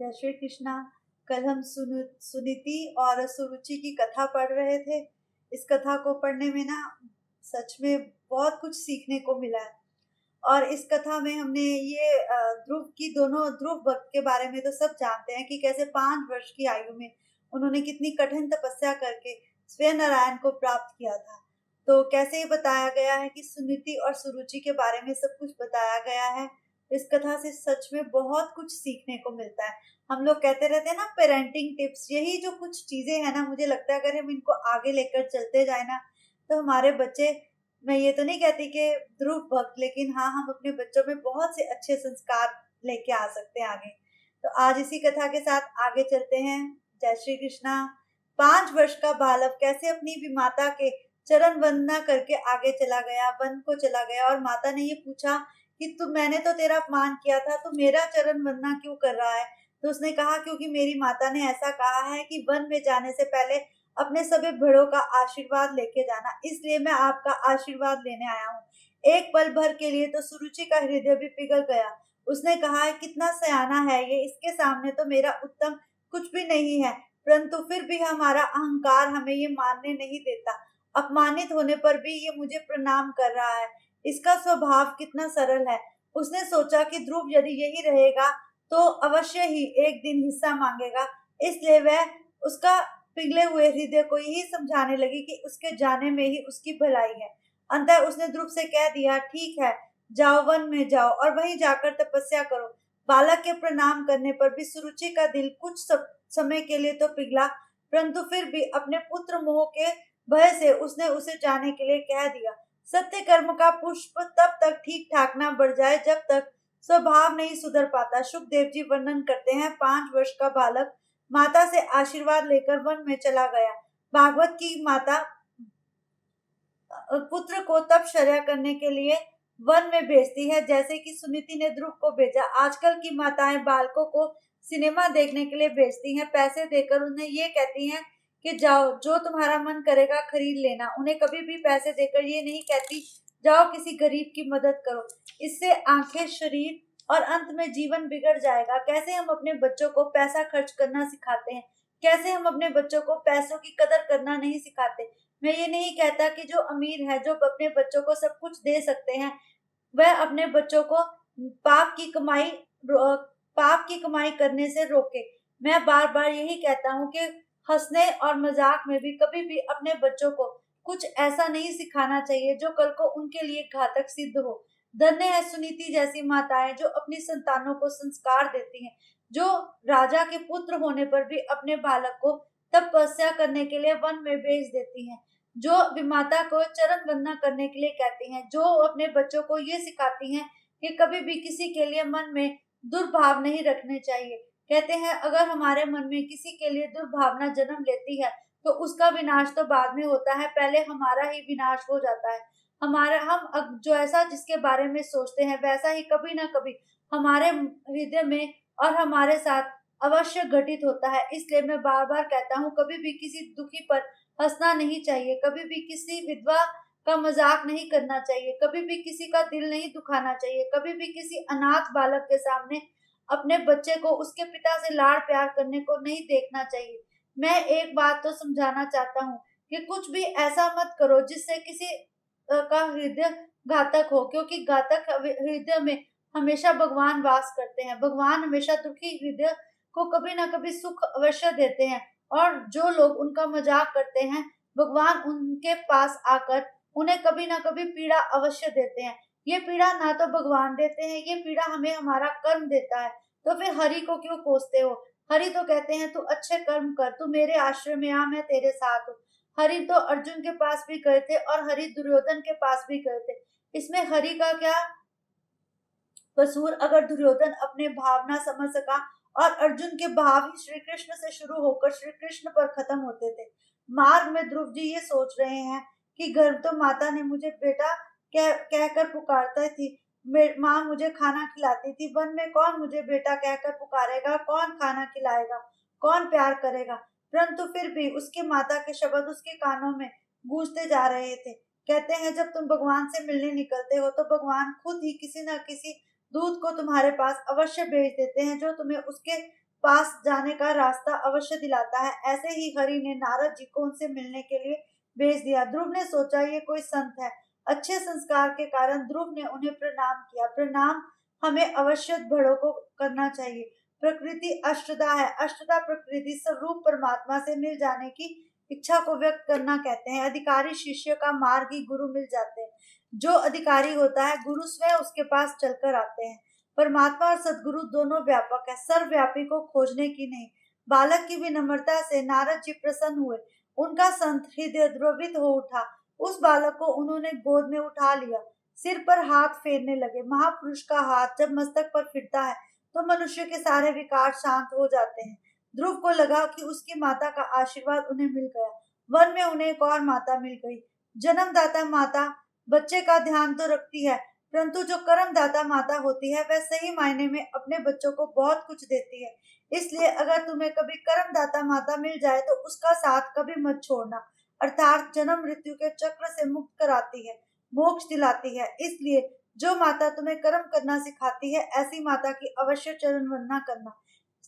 जय श्री कृष्णा। कल हम सुनीति और सुरुचि की कथा पढ़ रहे थे। इस कथा को पढ़ने में ना सच में बहुत कुछ सीखने को मिला है। और इस कथा में हमने ये ध्रुव की दोनों ध्रुव भक्त के बारे में तो सब जानते हैं कि कैसे 5 वर्ष की आयु में उन्होंने कितनी कठिन तपस्या करके स्वयं नारायण को प्राप्त किया था। तो कैसे ये बताया गया है कि सुनीति और सुरुचि के बारे में सब कुछ बताया गया है। इस कथा से सच में बहुत कुछ सीखने को मिलता है। हम लोग कहते रहते हैं ना पेरेंटिंग टिप्स, यही जो कुछ चीजें हैं ना, मुझे लगता है अगर हम इनको आगे लेकर चलते जाए ना तो हमारे बच्चे, मैं ये तो नहीं कहती कि ध्रुव भक्त, लेकिन हाँ हम अपने बच्चों में बहुत से अच्छे संस्कार लेके आ सकते हैं आगे। तो आज इसी कथा के साथ आगे चलते हैं। जय श्री कृष्णा। 5 वर्ष का बालक कैसे अपनी विमाता के चरण वंदना करके आगे चला गया, वन को चला गया। और माता ने ये पूछा कि मैंने तो तेरा अपमान किया था, तू मेरा चरण वंदना क्यों कर रहा है। तो उसने कहा क्योंकि मेरी माता ने ऐसा कहा है कि वन में जाने से पहले अपने सभी बड़ों का आशीर्वाद लेके जाना, इसलिए मैं आपका आशीर्वाद लेने आया हूँ। एक पल भर के लिए तो सुरुचि का हृदय भी पिघल गया। उसने कहा है कितना सयाना है ये, इसके सामने तो मेरा उत्तम कुछ भी नहीं है। परंतु फिर भी हमारा अहंकार हमें ये मानने नहीं देता। अपमानित होने पर भी ये मुझे प्रणाम कर रहा है। इसका स्वभाव कितना सरल है। उसने सोचा कि ध्रुव यदि यही रहेगा तो अवश्य ही एक दिन हिस्सा मांगेगा, इसलिए वह उसका पिघले हुए हृदय को यही समझाने लगी कि उसके जाने में ही उसकी भलाई है। अंततः उसने ध्रुव से कह दिया, ठीक है, जाओ वन में जाओ और वहीं जाकर तपस्या करो। बालक के प्रणाम करने पर भी सुरुचि का दिल कुछ समय के लिए तो पिघला, परंतु फिर भी अपने पुत्र मोह के भय से उसने उसे जाने के लिए कह दिया। सत्य कर्म का पुष्प तब तक ठीक ठाक ना बढ़ जाए जब तक स्वभाव नहीं सुधर पाता। सुखदेव जी वर्णन करते हैं, 5 वर्ष का बालक माता से आशीर्वाद लेकर वन में चला गया। भागवत की माता पुत्र को तपश्चर्या करने के लिए वन में भेजती है, जैसे कि सुनीति ने ध्रुव को भेजा। आजकल की माताएं बालकों को सिनेमा देखने के लिए भेजती हैं, पैसे देकर उन्हें ये कहती हैं कि जाओ जो तुम्हारा मन करेगा खरीद लेना। उन्हें कभी भी पैसे देकर ये नहीं कहती जाओ किसी गरीब की मदद करो। इससे आंखें, शरीर और अंत में जीवन बिगड़ जाएगा। कैसे हम अपने बच्चों को पैसा खर्च करना सिखाते हैं, कैसे हम अपने बच्चों को पैसों की कदर करना नहीं सिखाते। मैं ये नहीं कहता कि जो अमीर है, जो अपने बच्चों को सब कुछ दे सकते हैं, वह अपने बच्चों को पाप की कमाई पाप की कमाई करने से रोके। मैं बार बार यही कहता हूँ कि हंसने और मजाक में भी कभी भी अपने बच्चों को कुछ ऐसा नहीं सिखाना चाहिए जो कल को उनके लिए घातक सिद्ध हो। धन्य है सुनीति जैसी माताएं जो अपनी संतानों को संस्कार देती हैं, जो राजा के पुत्र होने पर भी अपने बालक को तपस्या करने के लिए वन में भेज देती हैं, जो विमाता को चरण वंदना करने के लिए कहती हैं, जो अपने बच्चों को ये सिखाती हैं कि कभी भी किसी के लिए मन में दुर्भाव नहीं रखने चाहिए। कहते हैं अगर हमारे मन में किसी के लिए दुर्भावना जन्म लेती है तो उसका विनाश तो बाद में होता है, पहले हमारा ही विनाश हो जाता है। हमारा जो ऐसा जिसके बारे में सोचते हैं वैसा ही कभी ना कभी हमारे हृदय में और हमारे साथ अवश्य घटित होता है। इसलिए मैं बार बार कहता हूँ कभी भी किसी दुखी पर हंसना नहीं चाहिए, कभी भी किसी विधवा का मजाक नहीं करना चाहिए, कभी भी किसी का दिल नहीं दुखाना चाहिए, कभी भी किसी अनाथ बालक के सामने अपने बच्चे को उसके पिता से लाड़ प्यार करने को नहीं देखना चाहिए। मैं एक बात तो समझाना चाहता हूँ कि कुछ भी ऐसा मत करो जिससे किसी का हृदय घातक हो, क्योंकि घातक हृदय में हमेशा भगवान वास करते हैं। भगवान हमेशा दुखी हृदय को कभी ना कभी सुख अवश्य देते हैं, और जो लोग उनका मजाक करते हैं भगवान उनके पास आकर उन्हें कभी ना कभी पीड़ा अवश्य देते हैं। ये पीड़ा ना तो भगवान देते हैं, ये पीड़ा हमें हमारा कर्म देता है। तो फिर हरि को क्यों कोसते हो। हरि तो कहते हैं तू अच्छे कर्म कर, तू मेरे आश्रय में आ, मैं तेरे साथ हूँ। हरि तो अर्जुन के पास भी गए थे और हरि दुर्योधन के पास भी गए थे। इसमें हरि का क्या कसूर। अगर दुर्योधन अपने भावना समझ सका, और अर्जुन के भाव ही श्री कृष्ण से शुरू होकर श्री कृष्ण पर खत्म होते थे। मार्ग में ध्रुव जी ये सोच रहे हैं कि घर तो माता ने मुझे बेटा कहकर पुकारती थी, माँ मुझे खाना खिलाती थी, वन में कौन मुझे बेटा कहकर पुकारेगा, कौन खाना खिलाएगा, कौन प्यार करेगा। परंतु फिर भी उसके माता के शब्द उसके कानों में गूंजते जा रहे थे। कहते हैं जब तुम भगवान से मिलने निकलते हो तो भगवान खुद ही किसी न किसी दूत को तुम्हारे पास अवश्य भेज देते हैं, जो तुम्हें उसके पास जाने का रास्ता अवश्य दिलाता है। ऐसे ही हरि ने नारद जी को उनसे मिलने के लिए भेज दिया। ध्रुव ने सोचा ये कोई संत है। अच्छे संस्कार के कारण ध्रुव ने उन्हें प्रणाम किया। प्रणाम हमें अवश्य बड़ों को करना चाहिए। प्रकृति अष्टदा है। अष्टदा प्रकृति स्वरूप परमात्मा से मिल जाने की इच्छा को व्यक्त करना कहते हैं। अधिकारी शिष्य का मार्ग ही गुरु मिल जाते हैं। जो अधिकारी होता है गुरु स्वयं उसके पास चलकर आते हैं। परमात्मा और सदगुरु दोनों व्यापक है, सर्वव्यापी को खोजने की नहीं। बालक की विनम्रता से नारद जी प्रसन्न हुए। उनका संत हृदय द्रवित हो उठा। उस बालक को उन्होंने गोद में उठा लिया, सिर पर हाथ फेरने लगे। महापुरुष का हाथ जब मस्तक पर फिरता है तो मनुष्य के सारे विकार शांत हो जाते हैं। ध्रुव को लगा कि उसकी माता का आशीर्वाद उन्हें मिल गया। वन में उन्हें एक और माता मिल गई। जन्मदाता माता बच्चे का ध्यान तो रखती है, परंतु जो कर्मदाता माता होती है वह सही मायने में अपने बच्चों को बहुत कुछ देती है। इसलिए अगर तुम्हें कभी कर्मदाता माता मिल जाए तो उसका साथ कभी मत छोड़ना। अर्थात जन्म मृत्यु के चक्र से मुक्त कराती है, मोक्ष दिलाती है। इसलिए जो माता तुम्हें कर्म करना सिखाती है ऐसी माता की अवश्य चरण वंदना करना।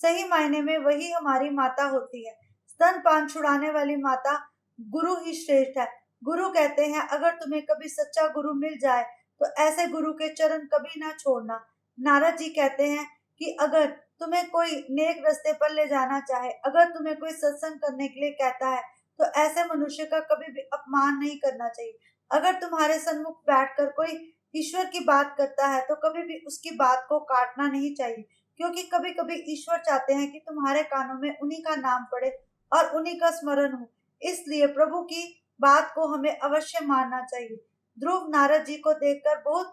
सही मायने में वही हमारी माता होती है। स्तनपान छुड़ाने वाली माता गुरु ही श्रेष्ठ है। गुरु कहते हैं अगर तुम्हें कभी सच्चा गुरु मिल जाए तो ऐसे गुरु के चरण कभी ना छोड़ना। नारद जी कहते हैं कि अगर तुम्हें कोई नेक रास्ते पर ले जाना चाहे, अगर तुम्हें कोई सत्संग करने के लिए कहता है तो ऐसे मनुष्य का कभी भी अपमान नहीं करना चाहिए। अगर तुम्हारे सन्मुख बैठकर कोई ईश्वर की बात करता है तो कभी भी उसकी बात को काटना नहीं चाहिए, क्योंकि कभी कभी ईश्वर चाहते हैं कि तुम्हारे कानों में उन्हीं का नाम पड़े और उन्हीं का स्मरण हो। इसलिए प्रभु की बात को हमें अवश्य मानना चाहिए। ध्रुव नारद जी को देखकर बहुत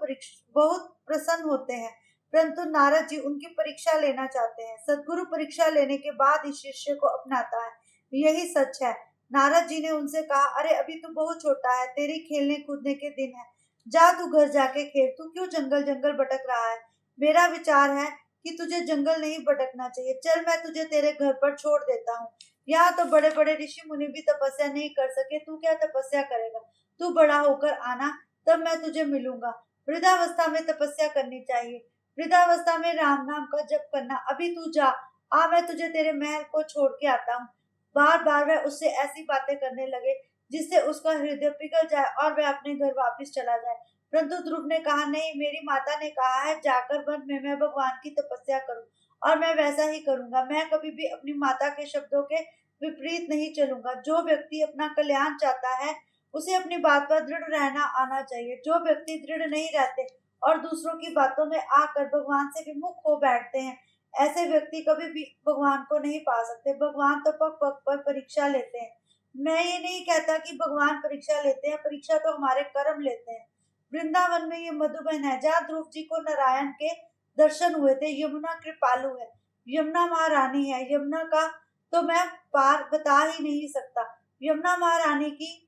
प्रसन्न होते हैं, परंतु नारद जी उनकी परीक्षा लेना चाहते हैं। सदगुरु परीक्षा लेने के बाद ही शिष्य को अपनाता है, यही सच है। नारद जी ने उनसे कहा, अरे अभी तू बहुत छोटा है, तेरी खेलने कूदने के दिन है, जा तू घर जाके खेल। तू क्यों जंगल जंगल भटक रहा है? मेरा विचार है कि तुझे जंगल नहीं भटकना चाहिए। चल मैं तुझे तेरे घर पर छोड़ देता हूँ। यहाँ तो बड़े बड़े ऋषि मुनि भी तपस्या नहीं कर सके, तू क्या तपस्या करेगा? तू बड़ा होकर आना, तब मैं तुझे मिलूंगा। वृद्धावस्था में तपस्या करनी चाहिए, वृद्धावस्था में राम नाम का जप करना। अभी तू जा, आ मैं तुझे तेरे महल को छोड़ के आता हूँ। बार बार वह उससे ऐसी बातें करने लगे जिससे उसका हृदय पिघल जाए और वह अपने घर वापस चला जाए। परंतु ध्रुव ने कहा, नहीं, मेरी माता ने कहा है जाकर वन में मैं भगवान की तपस्या करूं और मैं वैसा ही करूंगा। मैं कभी भी अपनी माता के शब्दों के विपरीत नहीं चलूंगा। जो व्यक्ति अपना कल्याण चाहता है उसे अपनी बात पर दृढ़ रहना आना चाहिए। जो व्यक्ति दृढ़ नहीं रहते और दूसरों की बातों में आकर भगवान से विमुख हो बैठते हैं, ऐसे व्यक्ति कभी भी भगवान को नहीं पा सकते। भगवान तो पग पग पर परीक्षा लेते हैं। मैं ये नहीं कहता कि भगवान परीक्षा लेते हैं, परीक्षा तो हमारे कर्म लेते हैं। वृंदावन में ये मधुबन है जहाँ ध्रुव जी को नारायण के दर्शन हुए थे। यमुना कृपालु है, यमुना महारानी है। यमुना का तो मैं पार बता ही नहीं सकता। यमुना महारानी की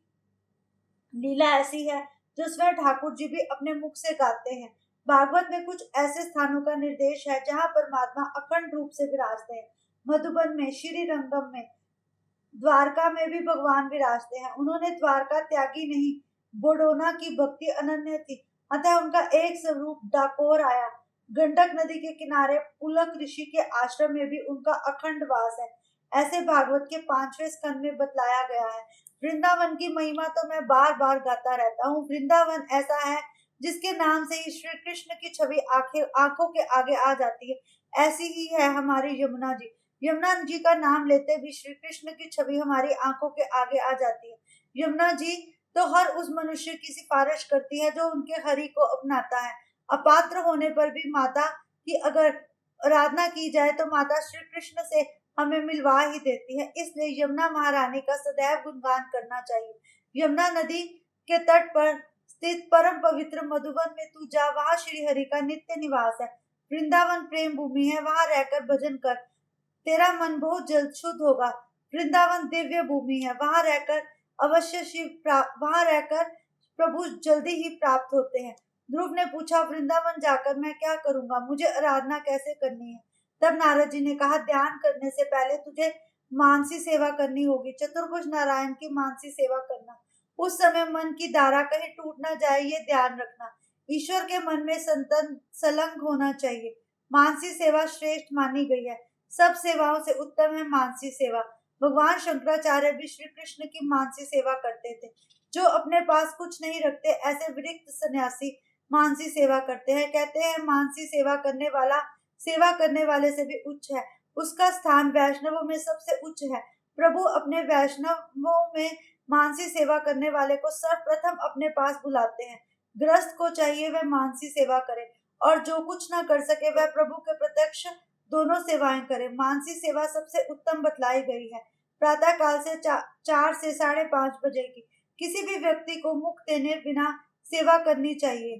लीला ऐसी है जो स्वयं ठाकुर जी भी अपने मुख से गाते हैं। भागवत में कुछ ऐसे स्थानों का निर्देश है जहाँ परमात्मा अखंड रूप से विराजते हैं। मधुबन में, श्री रंगम में, द्वारका में भी भगवान विराजते हैं। उन्होंने द्वारका त्यागी नहीं, बोडोना की भक्ति अनन्य थी, अतः उनका एक स्वरूप डाकोर आया। गंडक नदी के किनारे पुलक ऋषि के आश्रम में भी उनका अखंड वास है। ऐसे भागवत के 5वें स्कंद में बतलाया गया है। वृंदावन की महिमा तो मैं बार बार गाता रहता हूँ। वृंदावन ऐसा है जिसके नाम से ही श्री कृष्ण की छवि आंखों के आगे आ जाती है। ऐसी ही है हमारी यमुना जी। यमुना जी का नाम लेते भी श्री कृष्ण की छवि हमारी आंखों के आगे आ जाती है। यमुना जी तो हर उस मनुष्य की सिफारिश करती है जो उनके हरि को अपनाता है। अपात्र होने पर भी माता की अगर आराधना की जाए तो माता श्री कृष्ण से हमें मिलवा ही देती है। इसलिए यमुना महारानी का सदैव गुणगान करना चाहिए। यमुना नदी के तट पर स्थित परम पवित्र मधुबन में तू जा, वहाँ श्री हरि का नित्य निवास है। वृंदावन प्रेम भूमि है, वहाँ रहकर भजन कर, तेरा मन बहुत जल्द शुद्ध होगा। वृंदावन दिव्य भूमि है, वहां रहकर प्रभु जल्दी ही प्राप्त होते हैं। ध्रुव ने पूछा, वृंदावन जाकर मैं क्या करूंगा? मुझे आराधना कैसे करनी है? तब नारद जी ने कहा, ध्यान करने से पहले तुझे मानसी सेवा करनी होगी। चतुर्भुज नारायण की मानसी सेवा करना। उस समय मन की धारा कहीं टूट ना जाए, ये ध्यान रखना। ईश्वर के मन में संतन संलग्न होना चाहिए। मानसी सेवा श्रेष्ठ मानी गई है। सब सेवाओं से उत्तम है मानसी सेवा। भगवान शंकराचार्य भी श्री कृष्ण की मानसी सेवा करते थे। जो अपने पास कुछ नहीं रखते ऐसे विरक्त सन्यासी मानसी सेवा करते हैं। कहते हैं मानसी सेवा करने वाले से भी उच्च है। उसका स्थान वैष्णवों में सबसे उच्च है। प्रभु अपने वैष्णवों में मानसी सेवा करने वाले को सर्वप्रथम अपने पास बुलाते हैं। गृहस्थ को चाहिए वह मानसी सेवा करे, और जो कुछ न कर सके वह प्रभु के प्रत्यक्ष दोनों सेवाएं करे। मानसी सेवा सबसे उत्तम बतलाई गई है। प्रातः काल से 4 से 5:30 बजे की किसी भी व्यक्ति को मुख देने बिना सेवा करनी चाहिए।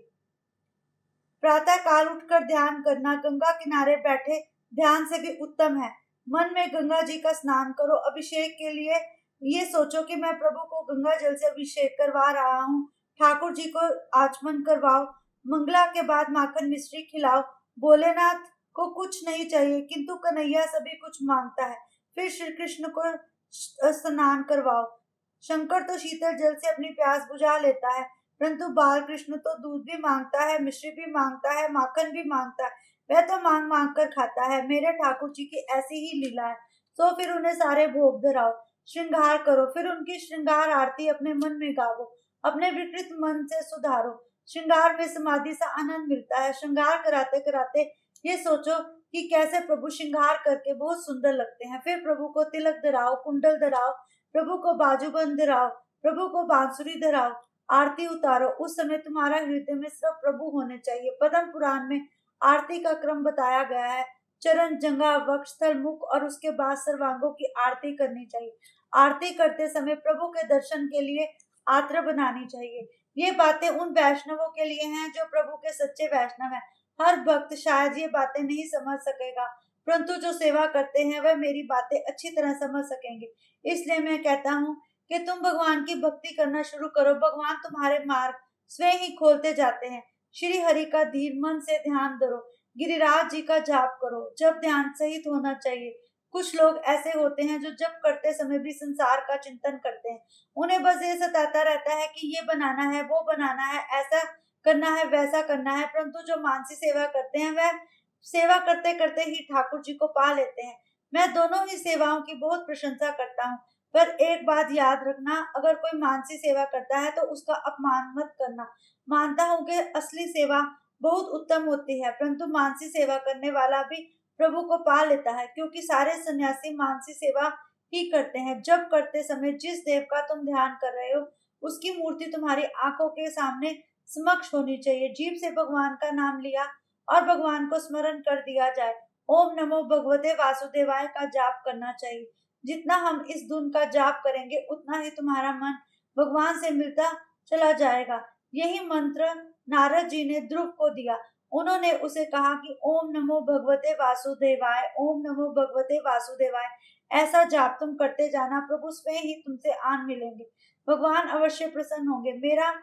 प्रातः काल उठकर ध्यान करना गंगा किनारे बैठे ध्यान से भी उत्तम है। मन में गंगा जी का स्नान करो। अभिषेक के लिए ये सोचो कि मैं प्रभु को गंगा जल से अभिषेक करवा रहा हूँ। ठाकुर जी को आचमन करवाओ। मंगला के बाद माखन मिश्री खिलाओ। भोलेनाथ को कुछ नहीं चाहिए, किंतु कन्हैया सभी कुछ मांगता है। फिर श्री कृष्ण को स्नान करवाओ। शंकर तो शीतल जल से अपनी प्यास बुझा लेता है, परंतु बाल कृष्ण तो दूध भी मांगता है, मिश्री भी मांगता है, माखन भी मांगता है। वह तो मांग मांग कर खाता है। मेरे ठाकुर जी की ऐसी ही लीला है। तो फिर उन्हें सारे भोग धराओ, श्रृंगार करो, फिर उनकी श्रृंगार आरती अपने मन में गाओ, अपने विकृत मन से सुधारो। श्रृंगार में समाधि सा आनंद मिलता है। श्रृंगार कराते कराते ये सोचो कि कैसे प्रभु श्रृंगार करके बहुत सुंदर लगते हैं। फिर प्रभु को तिलक धराओ, कुंडल धराओ, प्रभु को बाजूबंद धराओ, प्रभु को बांसुरी धराओ, आरती उतारो। उस समय तुम्हारा हृदय में सिर्फ प्रभु होने चाहिए। पद्म पुराण में आरती का क्रम बताया गया है। चरण, जंघा, वक्षस्थल, मुख और उसके बाद सर्वांगों की आरती करनी चाहिए। आरती करते समय प्रभु के दर्शन के लिए आत्र बनानी चाहिए। ये बातें उन वैष्णवों के लिए हैं जो प्रभु के सच्चे वैष्णव हैं। हर भक्त शायद ये बातें नहीं समझ सकेगा, परंतु जो सेवा करते हैं वह मेरी बातें अच्छी तरह समझ सकेंगे। इसलिए मैं कहता हूँ कि तुम भगवान की भक्ति करना शुरू करो। भगवान तुम्हारे मार्ग स्वयं ही खोलते जाते हैं। श्री हरि का धीर मन से ध्यान धरो। गिरिराज जी का जाप करो। जब ध्यान सहित होना चाहिए। कुछ लोग ऐसे होते हैं जो जप करते समय भी संसार का चिंतन करते हैं। उन्हें बस ये सताता रहता है कि ये बनाना है, वो बनाना है, ऐसा करना है, वैसा करना है। परंतु जो मानसी सेवा करते हैं वह सेवा करते करते ही ठाकुर जी को पा लेते हैं। मैं दोनों ही सेवाओं की बहुत प्रशंसा करता हूँ, पर एक बात याद रखना, अगर कोई मानसी सेवा करता है तो उसका अपमान मत करना। मानता हूँ कि असली सेवा बहुत उत्तम होती है, परंतु मानसी सेवा करने वाला भी प्रभु को पा लेता है, क्योंकि सारे सन्यासी मानसी सेवा ही करते हैं। जब करते समय जिस देव का तुम ध्यान कर रहे हो उसकी मूर्ति तुम्हारी आंखों के सामने समक्ष होनी चाहिए। जीभ से भगवान का नाम लिया और भगवान को स्मरण कर दिया जाए। ओम नमो भगवते वासुदेवाय का जाप करना चाहिए। जितना हम इस धुन का जाप करेंगे उतना ही तुम्हारा मन भगवान से मिलता चला जाएगा। यही मंत्र नारद जी ने ध्रुव को दिया। उन्होंने उसे कहा कि ओम नमो भगवते वासुदेवाय, ओम नमो भगवते वासुदेवाय। ऐसा जाप तुम करते जाना, प्रभु स्वयं ही तुमसे आन मिलेंगे। भगवान अवश्य प्रसन्न होंगे। मेरा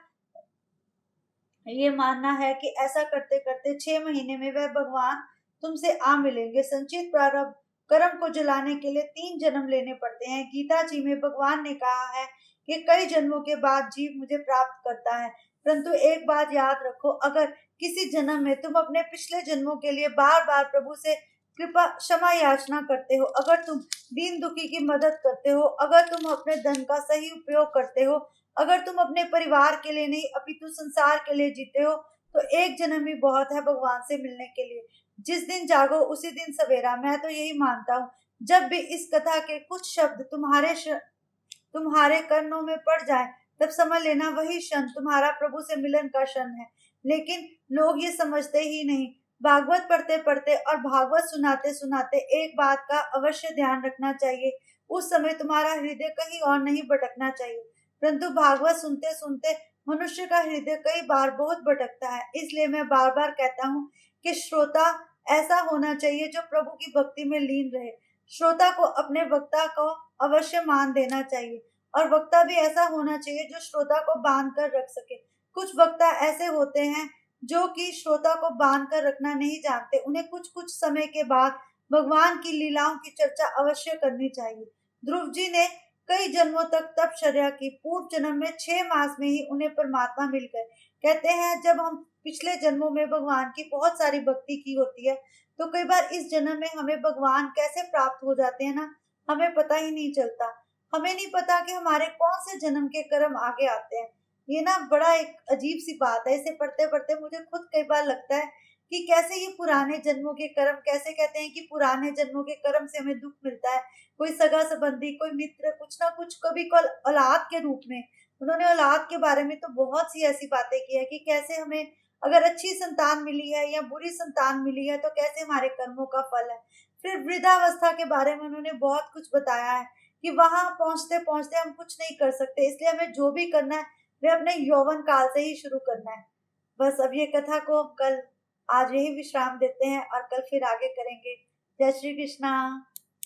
ये मानना है कि ऐसा करते करते 6 महीने में वह भगवान तुमसे आ मिलेंगे। संचित प्रारब्ध कर्म को जलाने के लिए 3 जन्म लेने पड़ते हैं। गीता जी में भगवान ने कहा है कि कई जन्मों के बाद जीव मुझे प्राप्त करता है, परंतु एक बात याद रखो, अगर किसी जन्म में तुम अपने पिछले जन्मों के लिए बार बार प्रभु से कृपा क्षमा याचना करते हो, अगर तुम दीन दुखी की मदद करते हो, अगर तुम अपने धन का सही उपयोग करते हो, अगर तुम अपने परिवार के लिए नहीं अपितु संसार के लिए जीते हो, तो एक जन्म ही बहुत है भगवान से मिलने के लिए। जिस दिन जागो उसी दिन सवेरा। मैं तो यही मानता हूँ। जब भी इस कथा के कुछ शब्द तुम्हारे कर्णों में पड़ जाए, तब समझ लेना वही क्षण तुम्हारा प्रभु से मिलन का क्षण है। लेकिन लोग ये समझते ही नहीं। भागवत पढ़ते पढ़ते और भागवत सुनाते सुनाते एक बात का अवश्य ध्यान रखना चाहिए, उस समय तुम्हारा हृदय कहीं और नहीं भटकना चाहिए। परंतु भागवत सुनते सुनते मनुष्य का हृदय कई बार बहुत भटकता है। इसलिए मैं बार बार कहता हूँ कि श्रोता ऐसा होना चाहिए जो प्रभु की भक्ति में लीन रहे। श्रोता को अपने वक्ता को अवश्य मान देना चाहिए, और वक्ता भी ऐसा होना चाहिए जो श्रोता को बांध कर रख सके। कुछ वक्ता ऐसे होते हैं जो कि श्रोता को बांध कर रखना नहीं जानते। उन्हें कुछ कुछ समय के बाद भगवान की लीलाओं की चर्चा अवश्य करनी चाहिए। ध्रुव जी ने कई जन्मों तक तपश्चर्या की। पूर्व जन्म में 6 मास में ही उन्हें परमात्मा मिल गए। कहते हैं जब हम पिछले जन्मों में भगवान की बहुत सारी भक्ति की होती है तो कई बार इस जन्म में हमें भगवान कैसे प्राप्त हो जाते हैं ना, हमें पता ही नहीं चलता। हमें नहीं पता कि हमारे कौन से जन्म के कर्म आगे आते हैं। ये ना बड़ा एक अजीब सी बात है। इसे पढ़ते पढ़ते मुझे खुद कई बार लगता है कि कैसे ये पुराने जन्मों के कर्म, कैसे कहते हैं कि पुराने जन्मों के कर्म से हमें दुख मिलता है। कोई सगा संबंधी, कोई मित्र, कुछ ना कुछ, कभी कल औलाद के रूप में, उन्होंने औलाद के बारे में तो बहुत सी ऐसी बातें की है कि कैसे हमें अगर अच्छी संतान मिली है या बुरी संतान मिली है तो कैसे हमारे कर्मों का फल है। फिर वृद्धावस्था के बारे में उन्होंने बहुत कुछ बताया है कि वहां पहुंचते पहुंचते हम कुछ नहीं कर सकते, इसलिए हमें जो भी करना है वे अपने यौवन काल से ही शुरू करना है। बस अब ये कथा को हम कल, आज यही विश्राम देते हैं और कल फिर आगे करेंगे। जय श्री कृष्णा।